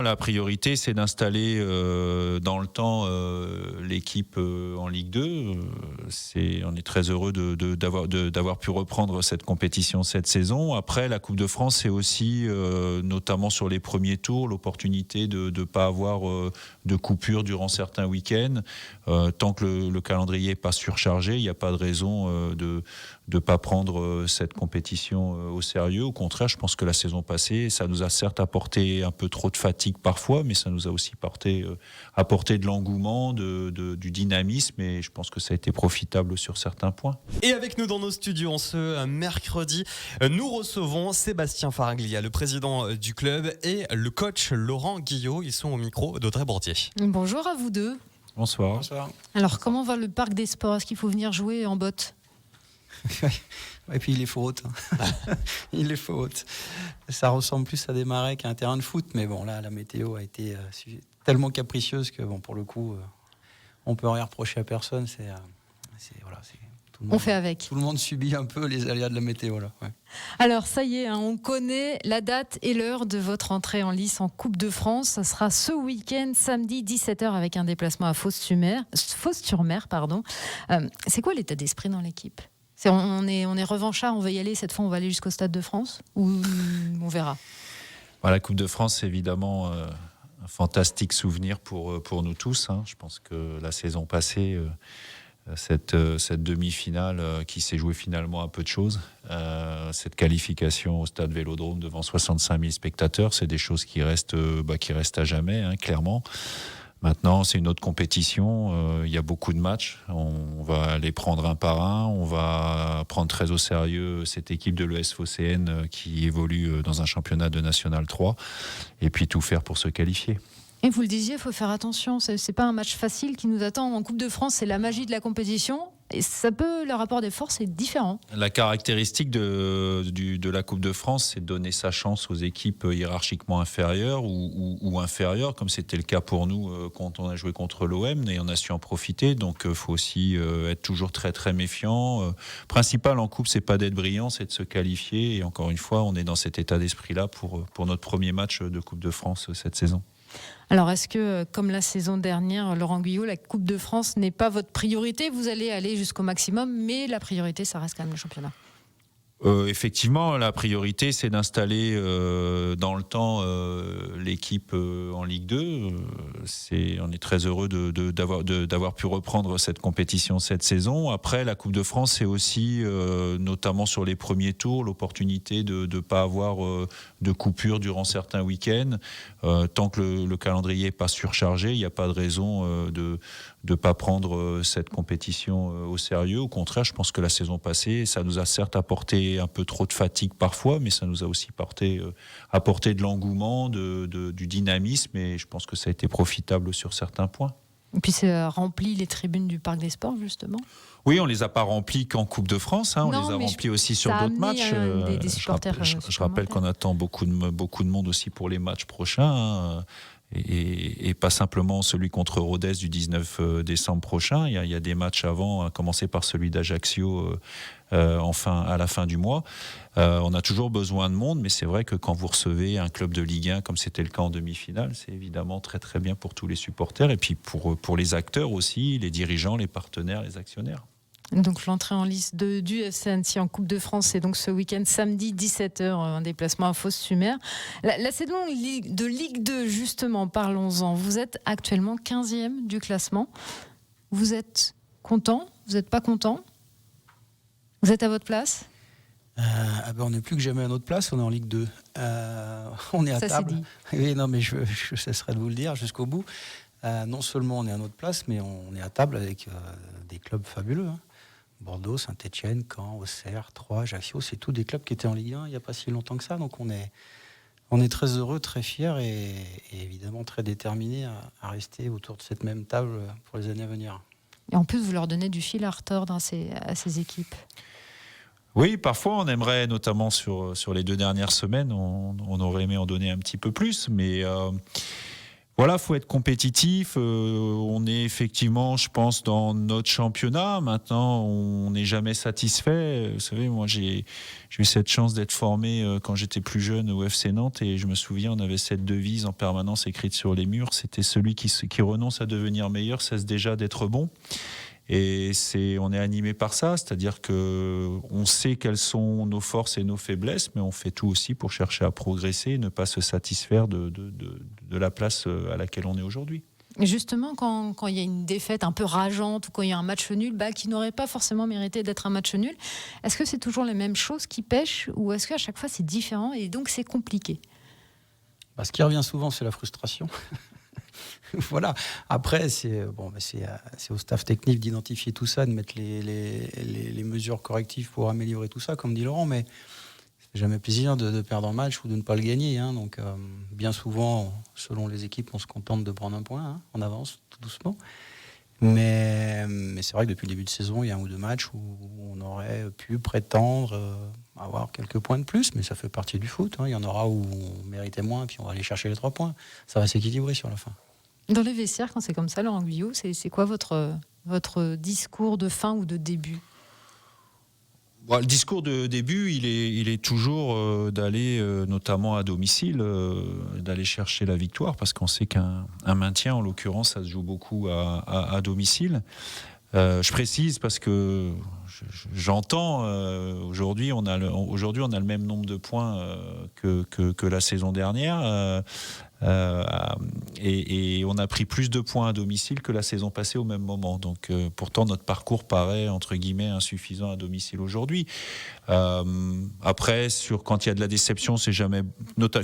La priorité, c'est d'installer dans le temps l'équipe en Ligue 2. On est très heureux d'avoir pu reprendre cette compétition cette saison. Après, la Coupe de France, c'est aussi, notamment sur les premiers tours, l'opportunité de ne pas avoir de coupure durant certains week-ends. Tant que le calendrier n'est pas surchargé, il n'y a pas de raison de ne pas prendre cette compétition au sérieux. Au contraire, je pense que la saison passée, ça nous a certes apporté un peu trop de fatigue parfois, mais ça nous a aussi apporté de l'engouement, du dynamisme, et je pense que ça a été profitable sur certains points. Et avec nous dans nos studios en ce mercredi, nous recevons Sébastien Faraglia, le président du club, et le coach Laurent Guillot. Ils sont au micro d'Audrey Bourdier. Bonjour à vous deux. Bonsoir. Bonsoir. Alors, comment va le parc des sports? Est-ce qu'il faut venir jouer en botte? Et puis il est faute. Il est faute. Ça ressemble plus à des marais qu'à un terrain de foot. Mais bon, là, la météo a été tellement capricieuse que, bon, pour le coup, on peut rien reprocher à personne. On fait avec. Tout le monde subit un peu les aléas de la météo, là. Ouais. Alors, ça y est, on connaît la date et l'heure de votre entrée en lice en Coupe de France. Ça sera ce week-end, samedi 17h, avec un déplacement à Fos-sur-Mer. C'est quoi l'état d'esprit dans l'équipe? On est revanchard, on va y aller, cette fois on va aller jusqu'au Stade de France, ou on verra? La Coupe de France, c'est évidemment un fantastique souvenir pour nous tous. Je pense que la saison passée, cette demi-finale qui s'est jouée finalement à peu de choses, cette qualification au Stade Vélodrome devant 65 000 spectateurs, c'est des choses qui restent à jamais, clairement. Maintenant, c'est une autre compétition. Il y a beaucoup de matchs. On va les prendre un par un. On va prendre très au sérieux cette équipe de l'ES Phocéenne qui évolue dans un championnat de National 3. Et puis tout faire pour se qualifier. Et vous le disiez, il faut faire attention. C'est pas un match facile qui nous attend en Coupe de France. C'est la magie de la compétition. Et le rapport des forces est différent. La caractéristique de la Coupe de France, c'est de donner sa chance aux équipes hiérarchiquement inférieures ou inférieures, comme c'était le cas pour nous quand on a joué contre l'OM, et on a su en profiter. Donc il faut aussi être toujours très très méfiant. Principal en Coupe, c'est pas d'être brillant, c'est de se qualifier. Et encore une fois, on est dans cet état d'esprit-là pour notre premier match de Coupe de France cette saison. Alors, est-ce que, comme la saison dernière, Laurent Guillot, la Coupe de France n'est pas votre priorité? Vous allez aller jusqu'au maximum, mais la priorité, ça reste quand même le championnat. Effectivement, la priorité, c'est d'installer dans le temps l'équipe en Ligue 2. On est très heureux d'avoir pu reprendre cette compétition cette saison. Après, la Coupe de France, c'est aussi, notamment sur les premiers tours, l'opportunité de ne pas avoir de coupure durant certains week-ends. Tant que le calendrier n'est pas surchargé, il n'y a pas de raison de ne pas prendre cette compétition au sérieux. Au contraire, je pense que la saison passée, ça nous a certes apporté un peu trop de fatigue parfois, mais ça nous a aussi apporté de l'engouement, du dynamisme, et je pense que ça a été profitable sur certains points. Et puis c'est rempli les tribunes du Parc des Sports, justement? Oui, on les a pas remplis qu'en Coupe de France, on les a remplis aussi sur d'autres matchs. Des supporters, je rappelle qu'on attend beaucoup de monde aussi pour les matchs prochains. Et pas simplement celui contre Rodez du 19 décembre prochain. Il y a des matchs avant, à commencer par celui d'Ajaccio à la fin du mois. On a toujours besoin de monde, mais c'est vrai que quand vous recevez un club de Ligue 1, comme c'était le cas en demi-finale, c'est évidemment très très bien pour tous les supporters, et puis pour les acteurs aussi, les dirigeants, les partenaires, les actionnaires. Donc l'entrée en lice du FC Annecy en Coupe de France, c'est donc ce week-end, samedi 17h, un déplacement à Fos-sur-Mer. La saison de Ligue 2, justement, parlons-en. Vous êtes actuellement 15e du classement. Vous êtes content? Vous n'êtes pas content? Vous êtes à votre place? On n'est plus que jamais à notre place, on est en Ligue 2. On est à table. Oui, non, mais je cesserai de vous le dire jusqu'au bout. Non seulement on est à notre place, mais on est à table avec des clubs fabuleux. Bordeaux, Saint-Etienne, Caen, Auxerre, Troyes, Ajaccio, c'est tous des clubs qui étaient en Ligue 1 il n'y a pas si longtemps que ça. Donc on est très heureux, très fiers et évidemment très déterminés à rester autour de cette même table pour les années à venir. Et en plus, vous leur donnez du fil à retordre à ces équipes. Oui, parfois on aimerait, notamment sur les 2 dernières semaines, on aurait aimé en donner un petit peu plus, mais Voilà, faut être compétitif. On est effectivement, je pense, dans notre championnat. Maintenant, on n'est jamais satisfait. Vous savez, moi, j'ai eu cette chance d'être formé quand j'étais plus jeune au FC Nantes, et je me souviens, on avait cette devise en permanence écrite sur les murs. C'était celui qui renonce à devenir meilleur cesse déjà d'être bon. Et on est animé par ça, c'est-à-dire que on sait quelles sont nos forces et nos faiblesses, mais on fait tout aussi pour chercher à progresser et ne pas se satisfaire de la place à laquelle on est aujourd'hui. Et justement, quand il y a une défaite un peu rageante ou quand il y a un match nul qui n'aurait pas forcément mérité d'être un match nul, est-ce que c'est toujours les mêmes choses qui pêchent ou est-ce qu'à chaque fois c'est différent et donc c'est compliqué ? Ce qui revient souvent, c'est la frustration. Voilà. Après, c'est au staff technique d'identifier tout ça, de mettre les mesures correctives pour améliorer tout ça, comme dit Laurent, mais c'est jamais plaisir de perdre un match ou de ne pas le gagner. Donc, bien souvent, selon les équipes, on se contente de prendre un point, on avance tout doucement. Mais c'est vrai que depuis le début de saison, il y a un ou deux matchs où on aurait pu prétendre avoir quelques points de plus, mais ça fait partie du foot. Il y en aura où on méritait moins, puis on va aller chercher les 3 points. Ça va s'équilibrer sur la fin. Dans les vestiaires, quand c'est comme ça, Laurent Guyot, c'est quoi votre discours de fin ou de début ? Le discours de début, il est toujours d'aller, notamment à domicile, d'aller chercher la victoire, parce qu'on sait qu'un maintien, en l'occurrence, ça se joue beaucoup à domicile. Je précise parce que j'entends, aujourd'hui on a le même nombre de points que la saison dernière. Et on a pris plus de points à domicile que la saison passée au même moment. Donc pourtant notre parcours paraît entre guillemets insuffisant à domicile aujourd'hui. Après, quand il y a de la déception, c'est jamais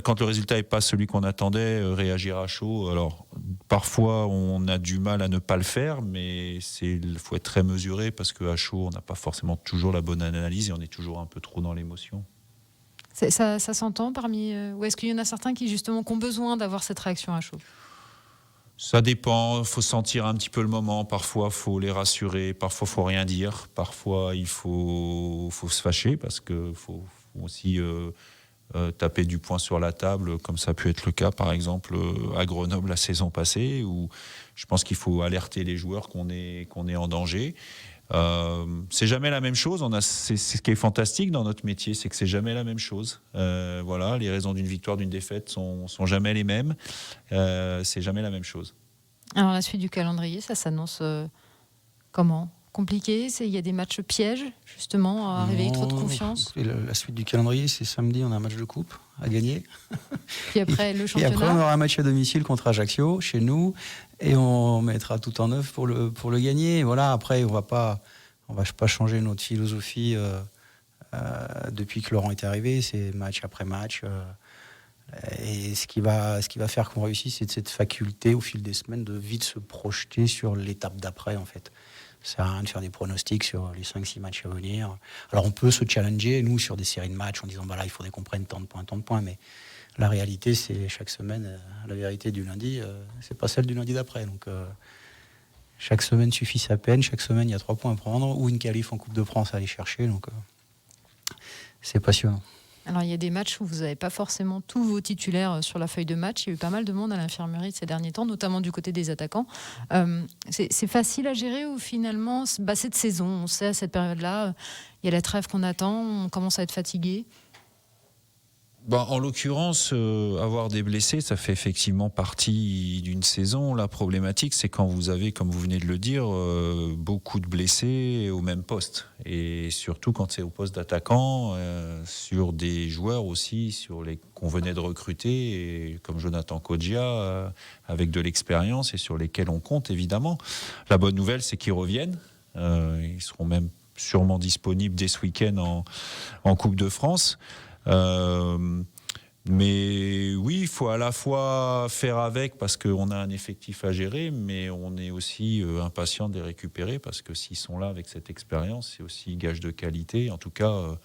quand le résultat n'est pas celui qu'on attendait, réagir à chaud. Alors parfois on a du mal à ne pas le faire, mais il faut être très mesuré parce qu'à chaud on n'a pas forcément toujours la bonne analyse et on est toujours un peu trop dans l'émotion. Ça s'entend parmi... ou est-ce qu'il y en a certains qui justement ont besoin d'avoir cette réaction à chaud ? Ça dépend, il faut sentir un petit peu le moment. Parfois, il faut les rassurer. Parfois, il ne faut rien dire. Parfois, il faut se fâcher parce qu'il faut aussi taper du poing sur la table, comme ça a pu être le cas, par exemple, à Grenoble la saison passée, où je pense qu'il faut alerter les joueurs qu'on est en danger. C'est jamais la même chose. C'est ce qui est fantastique dans notre métier, c'est que c'est jamais la même chose. Voilà, les raisons d'une victoire, d'une défaite sont jamais les mêmes. C'est jamais la même chose. Alors la suite du calendrier, ça s'annonce comment ? Compliqué ? Il y a des matchs pièges, justement, à réveiller trop de confiance ? La suite du calendrier, c'est samedi, on a un match de coupe à gagner. Puis après, le championnat. Et après, on aura un match à domicile contre Ajaccio, chez nous, et on mettra tout en œuvre pour le gagner. Et voilà, après, on va pas changer notre philosophie depuis que Laurent est arrivé. C'est match après match. Et ce qui va faire qu'on réussit, c'est cette faculté, au fil des semaines, de vite se projeter sur l'étape d'après, en fait. Ça sert à rien de faire des pronostics sur les 5-6 matchs à venir. Alors on peut se challenger, nous, sur des séries de matchs, en disant là, il faudrait qu'on prenne tant de points. Mais la réalité, c'est chaque semaine, la vérité du lundi, c'est pas celle du lundi d'après. Donc chaque semaine suffit sa peine. Chaque semaine, il y a 3 points à prendre ou une qualif en Coupe de France à aller chercher. Donc c'est passionnant. Alors, il y a des matchs où vous n'avez pas forcément tous vos titulaires sur la feuille de match. Il y a eu pas mal de monde à l'infirmerie ces derniers temps, notamment du côté des attaquants. C'est facile à gérer ou finalement, cette saison, on sait à cette période-là, il y a la trêve qu'on attend, on commence à être fatigué. En l'occurrence, avoir des blessés, ça fait effectivement partie d'une saison. La problématique, c'est quand vous avez, comme vous venez de le dire, beaucoup de blessés au même poste. Et surtout quand c'est au poste d'attaquant, sur des joueurs aussi qu'on venait de recruter, et comme Jonathan Kodjia, avec de l'expérience et sur lesquels on compte, évidemment. La bonne nouvelle, c'est qu'ils reviennent. Ils seront même sûrement disponibles dès ce week-end en Coupe de France. Mais oui, il faut à la fois faire avec parce qu'on a un effectif à gérer, mais on est aussi impatient de les récupérer parce que s'ils sont là avec cette expérience, c'est aussi gage de qualité. En tout cas,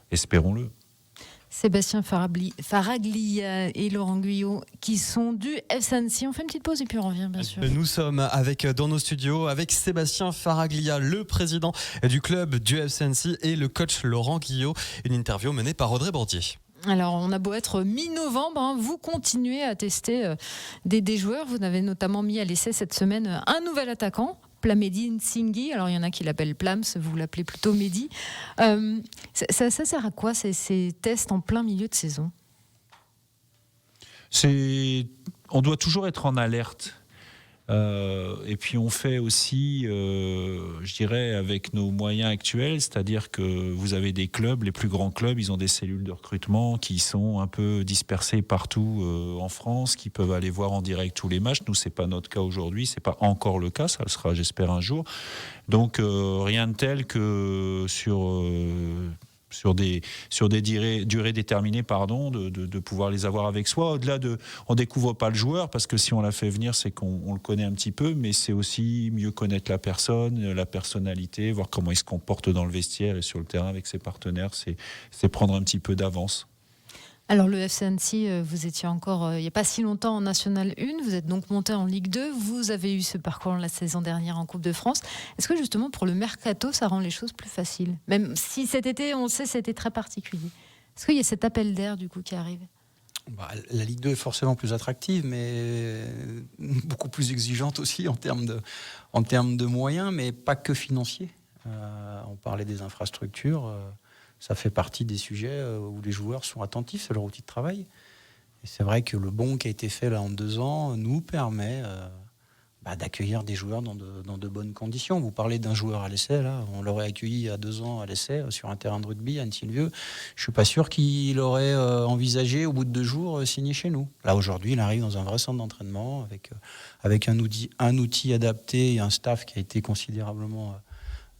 espérons-le. Sébastien Faraglia et Laurent Guyot qui sont du FC Annecy. On fait une petite pause et puis on revient, bien sûr. Nous sommes dans nos studios avec Sébastien Faraglia, le président du club du FC Annecy, et le coach Laurent Guyot. Une interview menée par Audrey Bordier. Alors, on a beau être mi-novembre, hein, vous continuez à tester des joueurs. Vous avez notamment mis à l'essai cette semaine un nouvel attaquant, Plamedi Nsinghi. Alors, il y en a qui l'appellent Plams, vous l'appelez plutôt Mehdi. Ça sert à quoi, ces tests en plein milieu de saison ? On doit toujours être en alerte. Et puis on fait aussi, je dirais, avec nos moyens actuels, c'est-à-dire que vous avez des clubs, les plus grands clubs, ils ont des cellules de recrutement qui sont un peu dispersées partout en France, qui peuvent aller voir en direct tous les matchs. Nous, c'est pas notre cas aujourd'hui, c'est pas encore le cas, ça le sera, j'espère, un jour. Donc rien de tel que sur des durées déterminées, de pouvoir les avoir avec soi. Au-delà on découvre pas le joueur, parce que si on l'a fait venir, c'est qu'on le connaît un petit peu, mais c'est aussi mieux connaître la personne, la personnalité, voir comment il se comporte dans le vestiaire et sur le terrain avec ses partenaires. C'est prendre un petit peu d'avance. Alors le FC Annecy, vous étiez encore il n'y a pas si longtemps en National 1, vous êtes donc monté en Ligue 2, vous avez eu ce parcours la saison dernière en Coupe de France. Est-ce que justement pour le mercato, ça rend les choses plus faciles ? Même si cet été, on sait, c'était très particulier. Est-ce qu'il y a cet appel d'air du coup qui arrive ? La Ligue 2 est forcément plus attractive, mais beaucoup plus exigeante aussi en termes de moyens, mais pas que financiers. On parlait des infrastructures. Ça fait partie des sujets où les joueurs sont attentifs, c'est leur outil de travail. Et c'est vrai que le bond qui a été fait là en 2 ans nous permet d'accueillir des joueurs dans de bonnes conditions. Vous parlez d'un joueur à l'essai, là, on l'aurait accueilli il y a 2 ans à l'essai sur un terrain de rugby à Anne-Sylvieux. Je ne suis pas sûr qu'il aurait envisagé au bout de 2 jours signer chez nous. Là aujourd'hui, il arrive dans un vrai centre d'entraînement avec un outil adapté et un staff qui a été considérablement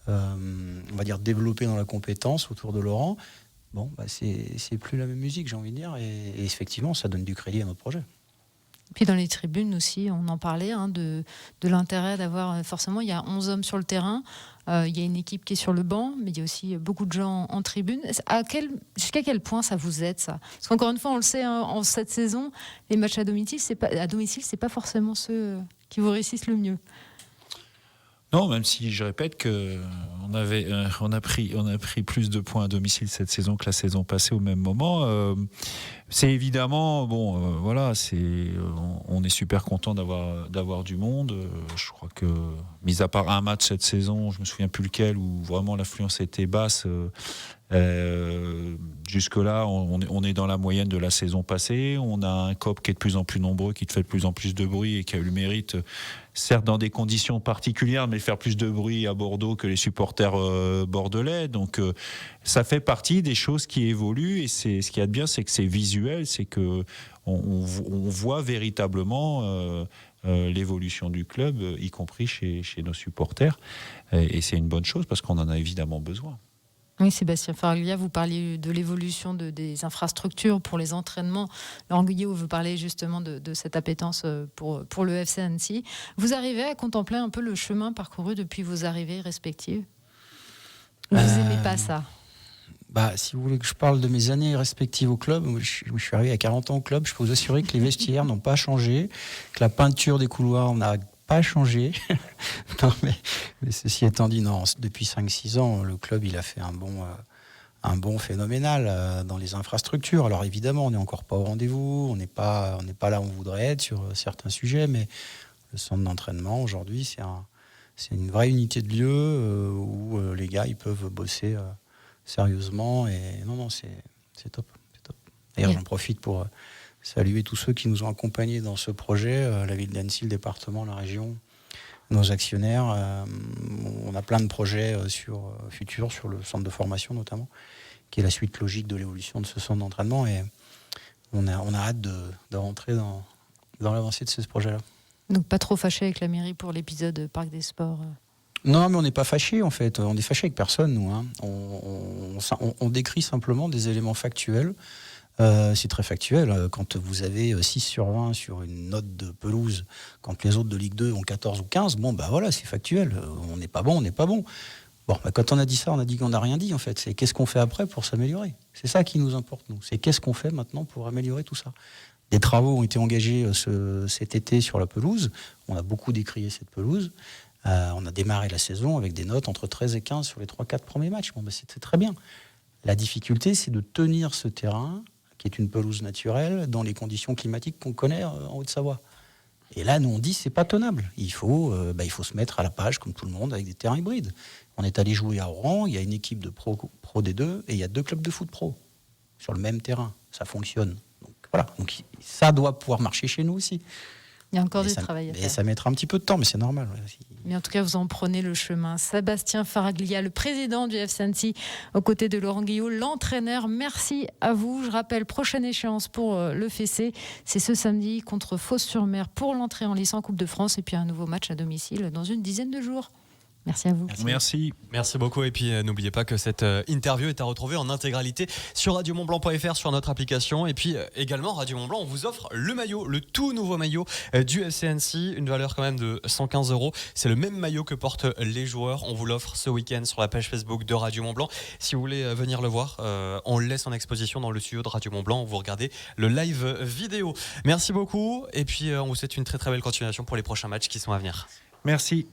on va dire développé dans la compétence autour de Laurent. Bon, c'est plus la même musique, j'ai envie de dire, et effectivement, ça donne du crédit à notre projet. Puis dans les tribunes aussi, on en parlait, de l'intérêt d'avoir, forcément, il y a 11 hommes sur le terrain, il y a une équipe qui est sur le banc, mais il y a aussi beaucoup de gens en tribune. Jusqu'à quel point ça vous aide, ça ? Parce qu'encore une fois, on le sait, en cette saison, les matchs à domicile, c'est pas forcément ceux qui vous réussissent le mieux. Non, même si je répète que on a pris plus de points à domicile cette saison que la saison passée au même moment. C'est évidemment on est super content d'avoir du monde. Je crois que, mis à part un match cette saison, je me souviens plus lequel, où vraiment l'affluence était basse. Jusque-là, on est dans la moyenne de la saison passée. On a un COP qui est de plus en plus nombreux, qui fait de plus en plus de bruit et qui a eu le mérite, certes dans des conditions particulières, mais faire plus de bruit à Bordeaux que les supporters bordelais. Donc ça fait partie des choses qui évoluent, et ce qu'il y a de bien, c'est que c'est visuel, c'est que on voit véritablement l'évolution du club, y compris chez nos supporters, et c'est une bonne chose parce qu'on en a évidemment besoin. Oui, Sébastien Faraglia, vous parliez de l'évolution des infrastructures pour les entraînements. Laurent Guillot, vous parlez justement de cette appétence pour le FC Annecy. Vous arrivez à contempler un peu le chemin parcouru depuis vos arrivées respectives ? Vous n'aimez pas ça ? Si vous voulez que je parle de mes années respectives au club, je suis arrivé à 40 ans au club, je peux vous assurer que les vestiaires n'ont pas changé, que la peinture des couloirs n'a pas changé. Non, mais ceci étant dit, non, depuis 5-6 ans, le club il a fait un bond phénoménal dans les infrastructures. Alors évidemment, on n'est encore pas au rendez-vous, on n'est pas là où on voudrait être sur certains sujets, mais le centre d'entraînement aujourd'hui, c'est une vraie unité de lieu où les gars ils peuvent bosser sérieusement, et non, c'est top. D'ailleurs, j'en profite pour saluer tous ceux qui nous ont accompagnés dans ce projet, la ville d'Annecy, le département, la région, nos actionnaires. On a plein de projets futurs sur le centre de formation notamment, qui est la suite logique de l'évolution de ce centre d'entraînement, et on a hâte de rentrer dans l'avancée de ce projet-là. Donc pas trop fâché avec la mairie pour l'épisode Parc des Sports Non, mais on n'est pas fâché en fait. On est fâché avec personne, nous. On décrit simplement des éléments factuels. C'est très factuel. Quand vous avez 6 sur 20 sur une note de pelouse, quand les autres de Ligue 2 ont 14 ou 15, c'est factuel. On n'est pas bon, on n'est pas bon. Quand on a dit ça, on a dit qu'on n'a rien dit en fait. C'est qu'est-ce qu'on fait après pour s'améliorer. C'est ça qui nous importe, nous. C'est qu'est-ce qu'on fait maintenant pour améliorer tout ça. Des travaux ont été engagés cet été sur la pelouse. On a beaucoup décrié cette pelouse. On a démarré la saison avec des notes entre 13 et 15 sur les 3-4 premiers matchs. C'était très bien. La difficulté, c'est de tenir ce terrain qui est une pelouse naturelle dans les conditions climatiques qu'on connaît en Haute-Savoie. Et là, nous, on dit c'est pas tenable. Il faut se mettre à la page, comme tout le monde, avec des terrains hybrides. On est allé jouer à Oran, il y a une équipe de pro D2 et il y a 2 clubs de foot pro sur le même terrain. Ça fonctionne. Donc, voilà. Donc, ça doit pouvoir marcher chez nous aussi. Il y a encore du travail à faire. Ça mettra un petit peu de temps, mais c'est normal. Mais en tout cas, vous en prenez le chemin. Sébastien Faraglia, le président du FC Annecy, aux côtés de Laurent Guillot, l'entraîneur. Merci à vous. Je rappelle, prochaine échéance pour le FC, c'est ce samedi contre Fos-sur-Mer pour l'entrée en lice en Coupe de France et puis un nouveau match à domicile dans une dizaine de jours. Merci à vous. Merci. Merci beaucoup. Et puis n'oubliez pas que cette interview est à retrouver en intégralité sur radiomontblanc.fr, sur notre application. Et puis également, Radio Mont-Blanc, on vous offre le maillot, le tout nouveau maillot du FC Annecy, une valeur quand même de 115 €. C'est le même maillot que portent les joueurs. On vous l'offre ce week-end sur la page Facebook de Radio Mont-Blanc. Si vous voulez venir le voir, on le laisse en exposition dans le studio de Radio Mont-Blanc. Vous regardez le live vidéo. Merci beaucoup. Et puis on vous souhaite une très très belle continuation pour les prochains matchs qui sont à venir. Merci.